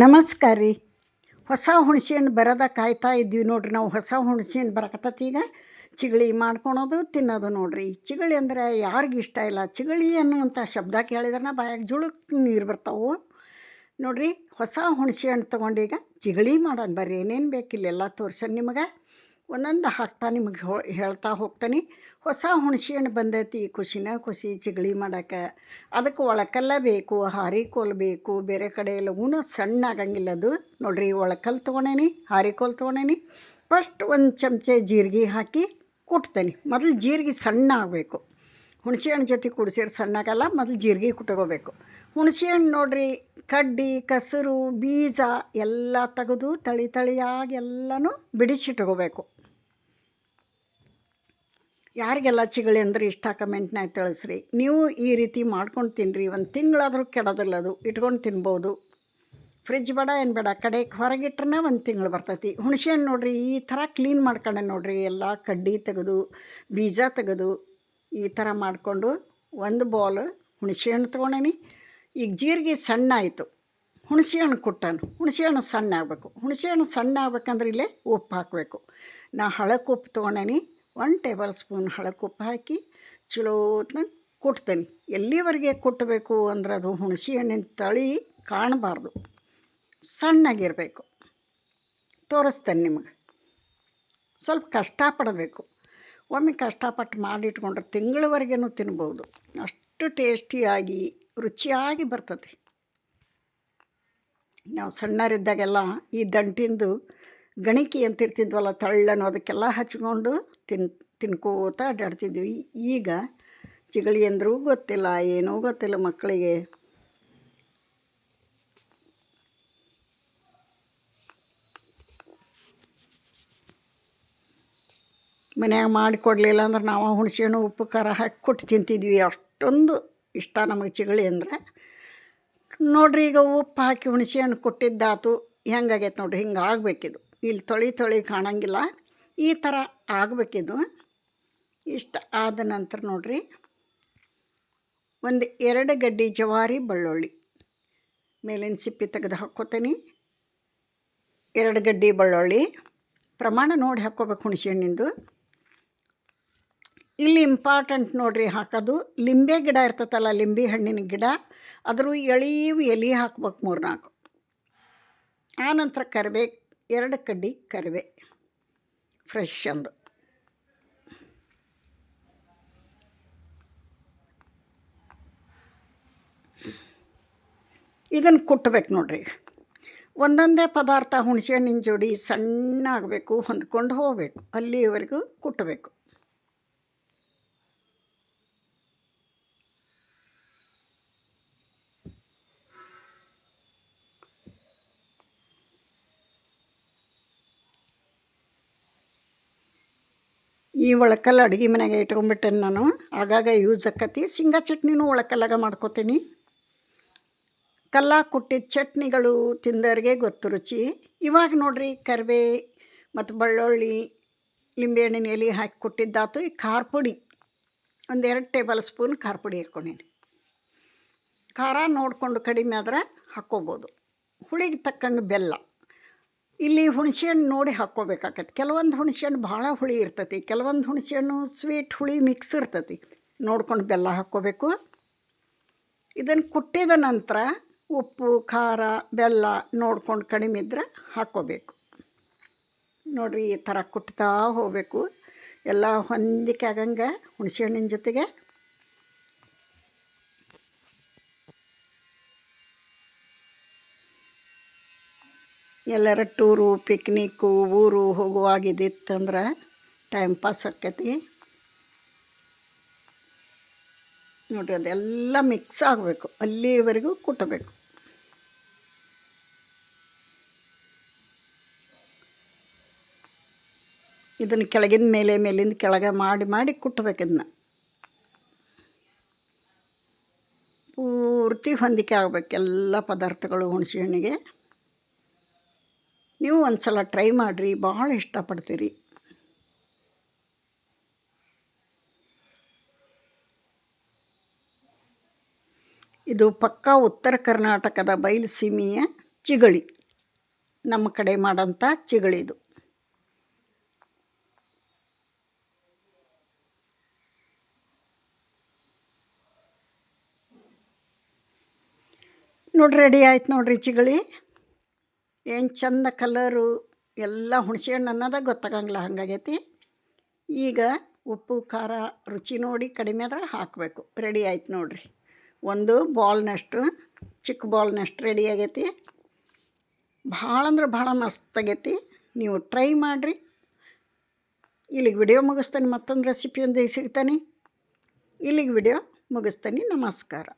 ನಮಸ್ಕಾರ ರೀ. ಹೊಸ ಹುಣಸೆಹಣ್ಣು ಬರೋದ ಕಾಯ್ತಾ ಇದ್ವಿ ನೋಡ್ರಿ. ನಾವು ಹೊಸ ಹುಣಸೆಹಣ್ಣು ಬರಕತ್ತೈತಿ. ಈಗ ಚಿಗಳಿ ಮಾಡ್ಕೊಳೋದು ತಿನ್ನೋದು ನೋಡ್ರಿ. ಚಿಗಳಿ ಅಂದರೆ ಯಾರಿಗೆ ಇಷ್ಟ ಇಲ್ಲ? ಚಿಗಳಿ ಅನ್ನುವಂಥ ಶಬ್ದ ಕೇಳಿದ್ರೆ ಬಾಯಾಗ ಜುಳುಕ್ ನೀರು ಬರ್ತಾವೆ ನೋಡ್ರಿ. ಹೊಸ ಹುಣಸೆಹಣ್ಣು ತೊಗೊಂಡೀಗ ಚಿಗಳಿ ಮಾಡೋಣ ಬರ್ರಿ. ಏನೇನು ಬೇಕಿಲ್ಲ ಎಲ್ಲ ತೋರ್ಸೋಣ ನಿಮಗೆ. ಒಂದೊಂದು ಹಾಕ್ತಾ ನಿಮಗೆ ಹೇಳ್ತಾ ಹೋಗ್ತಾನೆ. ಹೊಸ ಹುಣಸೆಹಣ್ಣು ಬಂದೈತಿ, ಖುಷಿ ಚಿಗಳಿ ಮಾಡೋಕ್ಕೆ. ಅದಕ್ಕೆ ಒಳಕಲ್ಲ ಬೇಕು, ಹಾರಿಕೋಲು ಬೇಕು. ಬೇರೆ ಕಡೆ ಲಗೂನ ಸಣ್ಣ ಆಗಂಗಿಲ್ಲ ಅದು ನೋಡ್ರಿ. ಒಳಕಲ್ಲು ತೊಗೊಂಡೇನಿ, ಹಾರಿಕೋಲು ತೊಗೊಂಡೇನಿ. ಫಸ್ಟ್ ಒಂದು ಚಮಚೆ ಜೀರಿಗೆ ಹಾಕಿ ಕುಟ್ತೇನೆ. ಮೊದಲು ಜೀರಿಗೆ ಸಣ್ಣ ಆಗಬೇಕು. ಹುಣಸೆಹಣ್ಣು ಜೊತೆ ಕುಡಿಸಿದ್ರೆ ಸಣ್ಣಾಗಲ್ಲ. ಮೊದಲು ಜೀರಿಗೆ ಕುಟ್ಕೋಬೇಕು. ಹುಣಸೆಹಣ್ಣು ನೋಡ್ರಿ, ಕಡ್ಡಿ ಕಸರು ಬೀಜ ಎಲ್ಲ ತೆಗೆದು ತಳಿಯಾಗಿ ಎಲ್ಲನೂ ಬಿಡಿಸಿಟ್ಕೋಬೇಕು. ಯಾರಿಗೆಲ್ಲ ಚಿಗಳಿ ಅಂದ್ರೆ ಇಷ್ಟ ಕಮೆಂಟ್ನಾಗ ತಿಳಿಸ್ರಿ. ನೀವು ಈ ರೀತಿ ಮಾಡ್ಕೊಂಡು ತಿನ್ನಿರಿ. ಒಂದು ತಿಂಗಳಾದರೂ ಕೆಡೋದಿಲ್ಲ, ಅದು ಇಟ್ಕೊಂಡು ತಿನ್ಬೋದು. ಫ್ರಿಜ್ ಬೇಡ ಏನು ಬೇಡ, ಕಡೆಗೆ ಹೊರಗಿಟ್ರೆ ಒಂದು ತಿಂಗಳು ಬರ್ತೈತಿ. ಹುಣಸೆಹಣ್ಣು ನೋಡ್ರಿ ಈ ಥರ ಕ್ಲೀನ್ ಮಾಡ್ಕೊಂಡೆ ನೋಡ್ರಿ. ಎಲ್ಲ ಕಡ್ಡಿ ತೆಗೆದು ಬೀಜ ತೆಗೆದು ಈ ಥರ ಮಾಡಿಕೊಂಡು ಒಂದು ಬೌಲ್ ಹುಣಸೆಹಣ್ಣು ತೊಗೊಂಡೇನಿ. ಈಗ ಜೀರಿಗೆ ಸಣ್ಣ ಆಯಿತು, ಹುಣಸೆಹಣ್ಣು ಕುಟ್ಟನು. ಹುಣಸೆಹಣ್ಣು ಸಣ್ಣ ಆಗಬೇಕು. ಹುಣಸೆಹಣ್ಣು ಸಣ್ಣ ಆಗ್ಬೇಕಂದ್ರೆ ಇಲ್ಲೇ ಉಪ್ಪು ಹಾಕಬೇಕು. ನಾ ಹಳಕ್ಕೆ ಉಪ್ಪು ತೊಗೊಂಡೇನಿ. 1 ಟೇಬಲ್ ಸ್ಪೂನ್ ಹಳಕ್ಕೆ ಉಪ್ಪು ಹಾಕಿ ಚಲೋತ್ನ ಕುಟ್ತೇನೆ. ಎಲ್ಲಿವರೆಗೆ ಕುಟ್ಟಬೇಕು ಅಂದ್ರೆ ಅದು ಹುಣಸೆಹಣ್ಣಿನ ತಳಿ ಕಾಣಬಾರ್ದು, ಸಣ್ಣಗಿರಬೇಕು. ತೋರಿಸ್ತೇನೆ ನಿಮಗೆ. ಸ್ವಲ್ಪ ಕಷ್ಟಪಡಬೇಕು. ಒಮ್ಮೆ ಕಷ್ಟಪಟ್ಟು ಮಾಡಿಟ್ಕೊಂಡ್ರೆ ತಿಂಗಳವರೆಗೂ ತಿನ್ಬೋದು. ಅಷ್ಟು ಟೇಸ್ಟಿಯಾಗಿ ರುಚಿಯಾಗಿ ಬರ್ತದೆ. ನಾವು ಸಣ್ಣರಿದ್ದಾಗೆಲ್ಲ ಈ ದಂಟಿಂದು ಗಣಿಕೆ ಅಂತಿರ್ತಿದ್ವಲ್ಲ, ತಳ್ಳನ್ನು ಅದಕ್ಕೆಲ್ಲ ಹಚ್ಕೊಂಡು ತಿನ್ಕೋತ ಅಡ್ಡಾಡ್ತಿದ್ವಿ. ಈಗ ಚಿಗಳಿ ಅಂದರೂ ಗೊತ್ತಿಲ್ಲ, ಏನೂ ಗೊತ್ತಿಲ್ಲ ಮಕ್ಕಳಿಗೆ. ಮನ್ಯಾಗ ಮಾಡಿಕೊಡ್ಲಿಲ್ಲ ಅಂದ್ರೆ ನಾವು ಹುಣಸೆಹಣ್ಣು ಉಪ್ಪು ಖಾರ ಹಾಕಿ ಕೊಟ್ಟು ತಿಂತಿದ್ವಿ. ಅಷ್ಟೊಂದು ಇಷ್ಟ ನಮಗೆ ಚಿಗಳಿ ಅಂದರೆ. ನೋಡ್ರಿ, ಈಗ ಉಪ್ಪು ಹಾಕಿ ಹುಣಸೆಹಣ್ಣು ಕೊಟ್ಟಿದ್ದಾತು. ಹೆಂಗಾಗೈತೆ ನೋಡ್ರಿ, ಹಿಂಗೆ ಆಗಬೇಕಿದು. ಇಲ್ಲಿ ತೊಳಿ ಕಾಣಂಗಿಲ್ಲ, ಈ ಥರ ಆಗಬೇಕಿದು. ಇಷ್ಟ ಆದ ನಂತರ ನೋಡ್ರಿ, ಒಂದು 2 ಗಡ್ಡಿ ಜವಾರಿ ಬೆಳ್ಳುಳ್ಳಿ ಮೇಲಿನ ಸಿಪ್ಪಿ ತೆಗೆದು ಹಾಕ್ಕೋತೀನಿ. 2 ಗಡ್ಡಿ ಬೆಳ್ಳುಳ್ಳಿ ಪ್ರಮಾಣ ನೋಡಿ ಹಾಕ್ಕೋಬೇಕು ಹುಣಸೆಹಣ್ಣಿಂದು. ಇಲ್ಲಿ ಇಂಪಾರ್ಟೆಂಟ್ ನೋಡ್ರಿ ಹಾಕೋದು, ಲಿಂಬೆ ಗಿಡ ಇರ್ತೈತಲ್ಲ, ಲಿಂಬೆ ಹಣ್ಣಿನ ಗಿಡ, ಅದ್ರ ಎಲೆ ಹಾಕ್ಬೇಕು 3-4. ಆನಂತರ ಕರಿಬೇ, 2 ಕಡ್ಡಿ ಕರಿಬೇ ಫ್ರೆಶ್ ಅಂದು. ಇದನ್ನು ಕುಟ್ಟಬೇಕು ನೋಡ್ರಿ. ಒಂದೊಂದೇ ಪದಾರ್ಥ ಹುಣಸೆಹಣ್ಣಿನ ಜೋಡಿ ಸಣ್ಣ ಆಗಬೇಕು, ಹೊಂದ್ಕೊಂಡು ಹೋಗಬೇಕು, ಅಲ್ಲಿವರೆಗೂ ಕುಟ್ಟಬೇಕು. ಈ ಒಳಕಲ್ಲು ಅಡುಗೆ ಮನೆಗೆ ಇಟ್ಕೊಂಡ್ಬಿಟ್ಟೇನೆ ನಾನು. ಆಗಾಗ ಯೂಸ್ ಆಕತಿ. ಶೇಂಗಾ ಚಟ್ನಿನೂ ಒಳಕಲ್ಲಾಗ ಮಾಡ್ಕೋತೀನಿ. ಕಲ್ಲಾಗ ಕುಟ್ಟಿದ ಚಟ್ನಿಗಳು ತಿಂದವ್ರಿಗೆ ಗೊತ್ತು ರುಚಿ. ಇವಾಗ ನೋಡ್ರಿ, ಕರಿಬೇ ಮತ್ತು ಬೆಳ್ಳುಳ್ಳಿ ಲಿಂಬೆಹಣ್ಣಿನ ಎಲೆ ಹಾಕಿ ಕುಟ್ಟಿದ್ದಾತು. ಈ ಖಾರ ಪುಡಿ ಒಂದು 2 ಟೇಬಲ್ ಸ್ಪೂನ್ ಖಾರ ಪುಡಿ ಹಾಕ್ಕೊಂಡೀನಿ. ಖಾರ ನೋಡಿಕೊಂಡು ಕಡಿಮೆ ಆದ್ರೆ ಹಾಕ್ಕೋಬೋದು. ಹುಳಿಗೆ ತಕ್ಕಂಗೆ ಬೆಲ್ಲ. ಇಲ್ಲಿ ಹುಣಸೆಹಣ್ಣು ನೋಡಿ ಹಾಕ್ಕೋಬೇಕಾಗತ್ತೆ. ಕೆಲವೊಂದು ಹುಣಸೆಹಣ್ಣು ಭಾಳ ಹುಳಿ ಇರ್ತೈತಿ, ಕೆಲವೊಂದು ಹುಣಸೆಹಣ್ಣು ಸ್ವೀಟ್ ಹುಳಿ ಮಿಕ್ಸ್ ಇರ್ತೈತಿ. ನೋಡ್ಕೊಂಡು ಬೆಲ್ಲ ಹಾಕ್ಕೋಬೇಕು. ಇದನ್ನು ಕುಟ್ಟಿದ ನಂತರ ಉಪ್ಪು ಖಾರ ಬೆಲ್ಲ ನೋಡ್ಕೊಂಡು ಕಡಿಮೆ ಇದ್ರೆ ಹಾಕ್ಕೋಬೇಕು. ನೋಡಿರಿ, ಈ ಥರ ಕುಟ್ತಾ ಹೋಗಬೇಕು. ಎಲ್ಲ ಹೊಂದಿಕೆ ಆಗಂಗೆ ಹುಣಸೆಹಣ್ಣಿನ ಜೊತೆಗೆ. ಎಲ್ಲರ ಟೂರು ಪಿಕ್ನಿಕ್ಕು ಊರು ಹೋಗುವಾಗಿದ್ದಿತ್ತಂದ್ರೆ ಟೈಮ್ ಪಾಸ್ ಆಕೈತಿ ನೋಡ್ರಿ. ಅದೆಲ್ಲ ಮಿಕ್ಸ್ ಆಗಬೇಕು, ಅಲ್ಲಿವರೆಗೂ ಕುಟ್ಟಬೇಕು. ಇದನ್ನು ಕೆಳಗಿನ ಮೇಲಿಂದ ಕೆಳಗೆ ಮಾಡಿ ಕುಟ್ಟಬೇಕು. ಇದನ್ನ ಪೂರ್ತಿ ಹೊಂದಿಕೆ ಆಗಬೇಕು ಎಲ್ಲ ಪದಾರ್ಥಗಳು ಹುಣಸೆಹಣ್ಣಿಗೆ. ನೀವು ಒಂದು ಸಲ ಟ್ರೈ ಮಾಡಿರಿ, ಭಾಳ ಇಷ್ಟಪಡ್ತೀರಿ. ಇದು ಪಕ್ಕಾ ಉತ್ತರ ಕರ್ನಾಟಕದ ಬಯಲು ಸೀಮೆಯ ಚಿಗಳಿ, ನಮ್ಮ ಕಡೆ ಮಾಡೋಂಥ ಚಿಗಳಿದು. ನೋಡ್ರಿ ರೆಡಿ ಆಯ್ತು ನೋಡ್ರಿ ಚಿಗಳಿ. ಏನು ಚಂದ ಕಲರು ಎಲ್ಲ ಹುಣಸೆಹಣ್ಣು ಅನ್ನೋದೇ ಗೊತ್ತಾಗಂಗಿಲ್ಲ ಹಂಗಾಗೈತಿ. ಈಗ ಉಪ್ಪು ಖಾರ ರುಚಿ ನೋಡಿ ಕಡಿಮೆ ಆದ್ರೆ ಹಾಕಬೇಕು. ರೆಡಿ ಆಯ್ತು ನೋಡ್ರಿ. ಒಂದು ಬಾಲ್ನಷ್ಟು, ಚಿಕ್ಕ ಬಾಲ್ನಷ್ಟು ರೆಡಿ ಆಗೈತಿ. ಭಾಳ ಅಂದ್ರೆ ಭಾಳ ಮಸ್ತಾಗೈತಿ. ನೀವು ಟ್ರೈ ಮಾಡಿರಿ. ಇಲ್ಲಿಗೆ ವಿಡಿಯೋ ಮುಗಿಸ್ತಾನೆ. ಮತ್ತೊಂದು ರೆಸಿಪಿಯೊಂದಿಗೆ ಸಿಗ್ತಾನೆ. ಇಲ್ಲಿಗೆ ವಿಡಿಯೋ ಮುಗಿಸ್ತಾನೆ. ನಮಸ್ಕಾರ.